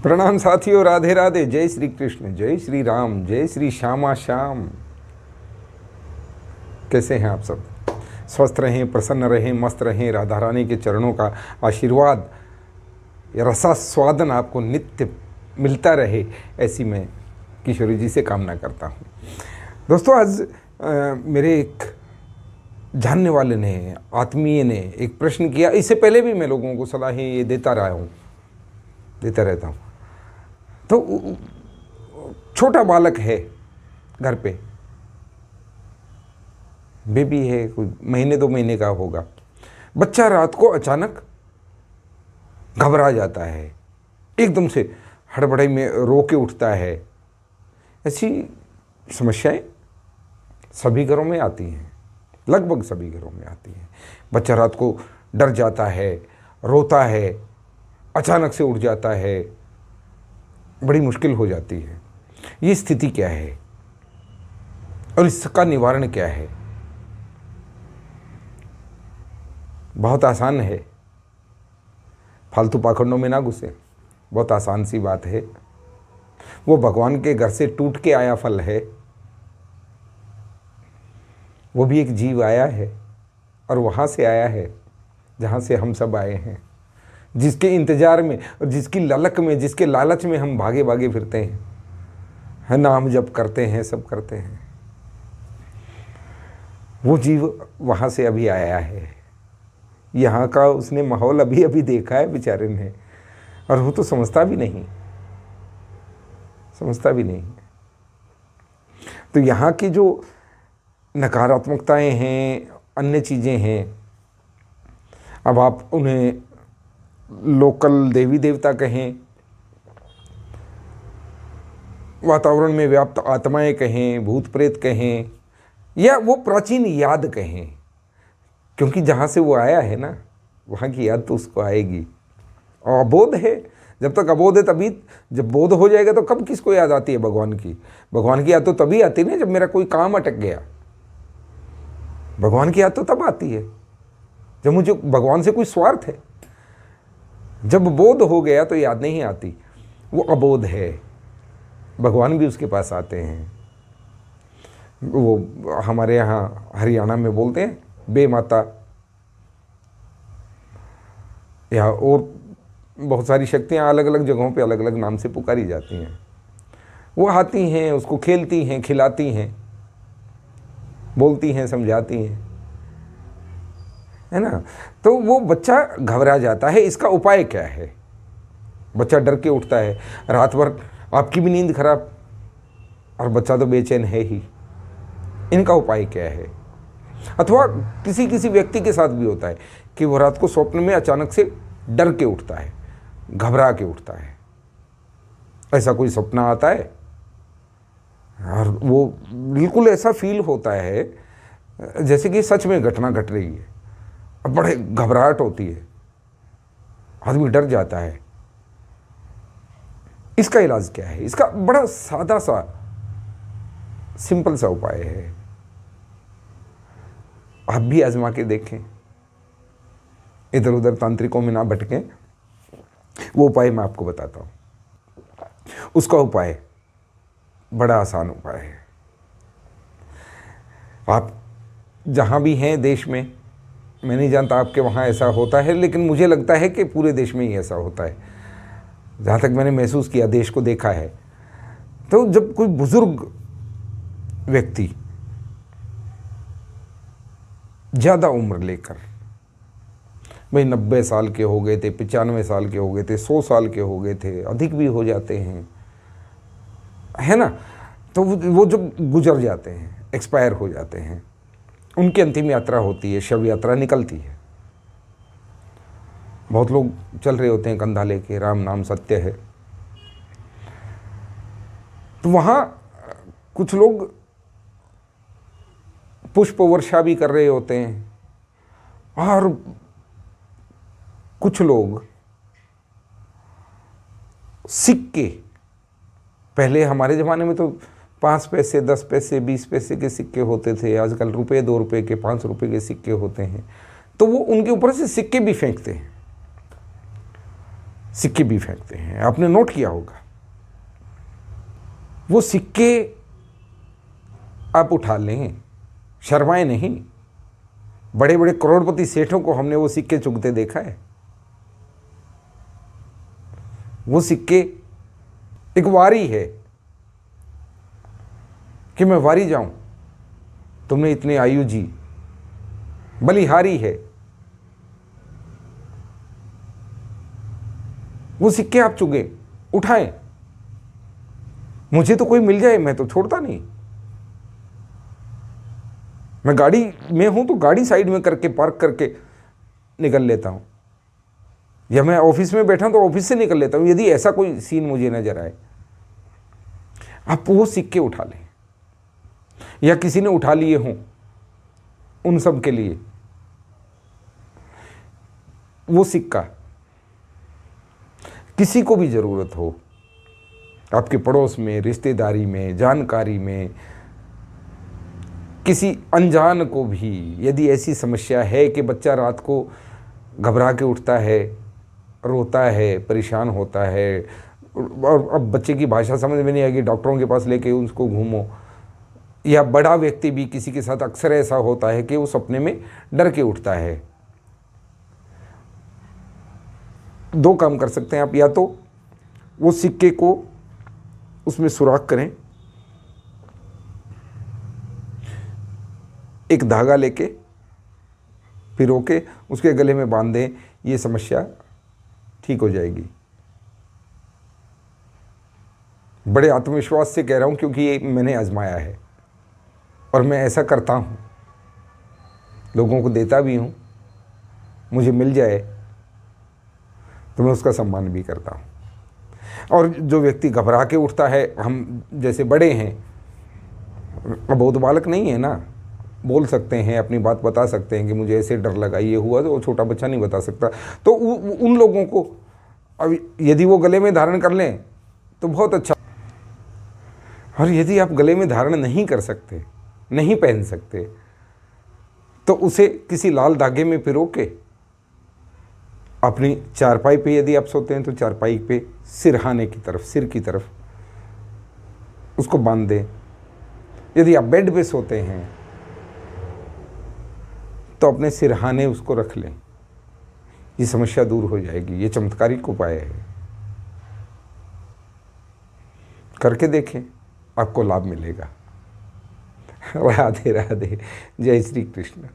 प्रणाम साथियों, राधे राधे। जय श्री कृष्ण, जय श्री राम, जय श्री श्यामा श्याम। कैसे हैं आप सब? स्वस्थ रहें, प्रसन्न रहें, मस्त रहें। राधा रानी के चरणों का आशीर्वाद, रसास्वादन आपको नित्य मिलता रहे, ऐसी मैं किशोरी जी से कामना करता हूँ। दोस्तों, आज मेरे एक जानने वाले ने, आत्मीय ने एक प्रश्न किया। इससे पहले भी मैं लोगों को सलाहें ये देता रहता हूँ। तो छोटा बालक है घर पे, बेबी है, कोई महीने 2 महीने का होगा। बच्चा रात को अचानक घबरा जाता है, एकदम से हड़बड़ाई में रो के उठता है। ऐसी समस्याएं सभी घरों में आती हैं, लगभग सभी घरों में आती हैं। बच्चा रात को डर जाता है, रोता है, अचानक से उठ जाता है, बड़ी मुश्किल हो जाती है। ये स्थिति क्या है और इसका निवारण क्या है? बहुत आसान है, फालतू पाखंडों में ना घुसे। बहुत आसान सी बात है। वो भगवान के घर से टूट के आया फल है। वो भी एक जीव आया है और वहाँ से आया है जहाँ से हम सब आए हैं, जिसके इंतजार में और जिसकी ललक में, जिसके लालच में हम भागे भागे फिरते हैं, है नाम जप करते हैं, सब करते हैं। वो जीव वहाँ से अभी आया है। यहाँ का उसने माहौल अभी अभी देखा है बेचारे ने, और वो तो समझता भी नहीं। तो यहाँ की जो नकारात्मकताएं हैं, अन्य चीज़ें हैं, अब आप उन्हें लोकल देवी देवता कहें, वातावरण में व्याप्त आत्माएं कहें, भूत प्रेत कहें, या वो प्राचीन याद कहें, क्योंकि जहाँ से वो आया है ना, वहाँ की याद तो उसको आएगी। और अबोध है, जब तक अबोध है तभी, जब बोध हो जाएगा तो कब किसको याद आती है भगवान की? भगवान की याद तो तभी आती है ना जब मेरा कोई काम अटक गया। भगवान की याद तो तब आती है जब मुझे भगवान से कोई स्वार्थ है। जब बोध हो गया तो याद नहीं आती, वो अबोध है। भगवान भी उसके पास आते हैं। वो हमारे यहाँ हरियाणा में बोलते हैं बे माता, या और बहुत सारी शक्तियाँ अलग अलग जगहों पे अलग अलग नाम से पुकारी जाती हैं। वो आती हैं, उसको खेलती हैं, खिलाती हैं, बोलती हैं, समझाती हैं, है ना। तो वो बच्चा घबरा जाता है। इसका उपाय क्या है? बच्चा डर के उठता है, रात भर आपकी भी नींद खराब, और बच्चा तो बेचैन है ही। इनका उपाय क्या है? अथवा किसी किसी व्यक्ति के साथ भी होता है कि वो रात को स्वप्न में अचानक से डर के उठता है, घबरा के उठता है। ऐसा कोई सपना आता है और वो बिल्कुल ऐसा फील होता है जैसे कि सच में घटना घट रही है, और बड़े घबराहट होती है, आदमी डर जाता है। इसका इलाज क्या है? इसका बड़ा सादा सा, सिंपल सा उपाय है। आप भी आजमा के देखें, इधर उधर तांत्रिकों में ना भटकें। वो उपाय मैं आपको बताता हूँ। उसका उपाय बड़ा आसान उपाय है। आप जहाँ भी हैं देश में, मैं नहीं जानता आपके वहाँ ऐसा होता है, लेकिन मुझे लगता है कि पूरे देश में ही ऐसा होता है। जहाँ तक मैंने महसूस किया, देश को देखा है, तो जब कोई बुजुर्ग व्यक्ति ज़्यादा उम्र लेकर, भाई 90 साल के हो गए थे, 95 साल के हो गए थे, 100 साल के हो गए थे, अधिक भी हो जाते हैं, है ना, तो वो जब गुजर जाते हैं, एक्सपायर हो जाते हैं, उनकी अंतिम यात्रा होती है, शव यात्रा निकलती है। बहुत लोग चल रहे होते हैं कंधा लेके, राम नाम सत्य है। तो वहाँ कुछ लोग पुष्प वर्षा भी कर रहे होते हैं, और कुछ लोग सिक्के, पहले हमारे ज़माने में तो 5 पैसे, 10 पैसे, 20 पैसे के सिक्के होते थे। आजकल रुपये, 2 रुपये के, 5 रुपये के सिक्के होते हैं। तो वो उनके ऊपर से सिक्के भी फेंकते हैं। सिक्के भी फेंकते हैं। आपने नोट किया होगा, वो सिक्के आप उठा लें, शर्माएं नहीं। बड़े बड़े करोड़पति सेठों को हमने वो सिक्के चुगते देखा है। वो सिक्के एक वारी है कि मैं वारी जाऊं, तुमने इतनी आयु जी, बलिहारी है। वो सिक्के आप चुगे, उठाएं। मुझे तो कोई मिल जाए, मैं तो छोड़ता नहीं। मैं गाड़ी में हूं तो गाड़ी साइड में करके पार्क करके निकल लेता हूं, या मैं ऑफिस में बैठा हूं तो ऑफिस से निकल लेता हूं, यदि ऐसा कोई सीन मुझे नजर आए। आप वो सिक्के उठा लें, या किसी ने उठा लिए हों, उन सब के लिए वो सिक्का, किसी को भी ज़रूरत हो, आपके पड़ोस में, रिश्तेदारी में, जानकारी में, किसी अनजान को भी यदि ऐसी समस्या है कि बच्चा रात को घबरा के उठता है, रोता है, परेशान होता है, और अब बच्चे की भाषा समझ में नहीं आएगी, डॉक्टरों के पास लेके उसको घूमो, या बड़ा व्यक्ति भी किसी के साथ अक्सर ऐसा होता है कि वो सपने में डर के उठता है। दो काम कर सकते हैं आप, या तो वो सिक्के को उसमें सुराख करें, एक धागा लेके पिरो के उसके गले में बांध दें, ये समस्या ठीक हो जाएगी। बड़े आत्मविश्वास से कह रहा हूँ, क्योंकि ये मैंने आजमाया है और मैं ऐसा करता हूँ, लोगों को देता भी हूँ। मुझे मिल जाए तो मैं उसका सम्मान भी करता हूँ। और जो व्यक्ति घबरा के उठता है, हम जैसे बड़े हैं, बहुत बालक नहीं है ना, बोल सकते हैं, अपनी बात बता सकते हैं कि मुझे ऐसे डर लगा, ये हुआ, तो छोटा बच्चा नहीं बता सकता। तो उन लोगों को अब यदि वो गले में धारण कर लें तो बहुत अच्छा। और यदि आप गले में धारण नहीं कर सकते, नहीं पहन सकते, तो उसे किसी लाल धागे में पिरो के अपनी चारपाई पे यदि आप सोते हैं तो चारपाई पे सिरहाने की तरफ, सिर की तरफ उसको बांध दें। यदि आप बेड पे सोते हैं तो अपने सिरहाने उसको रख लें, ये समस्या दूर हो जाएगी। ये चमत्कारिक उपाय है, करके देखें, आपको लाभ मिलेगा। राधे राधे, जय श्री कृष्ण।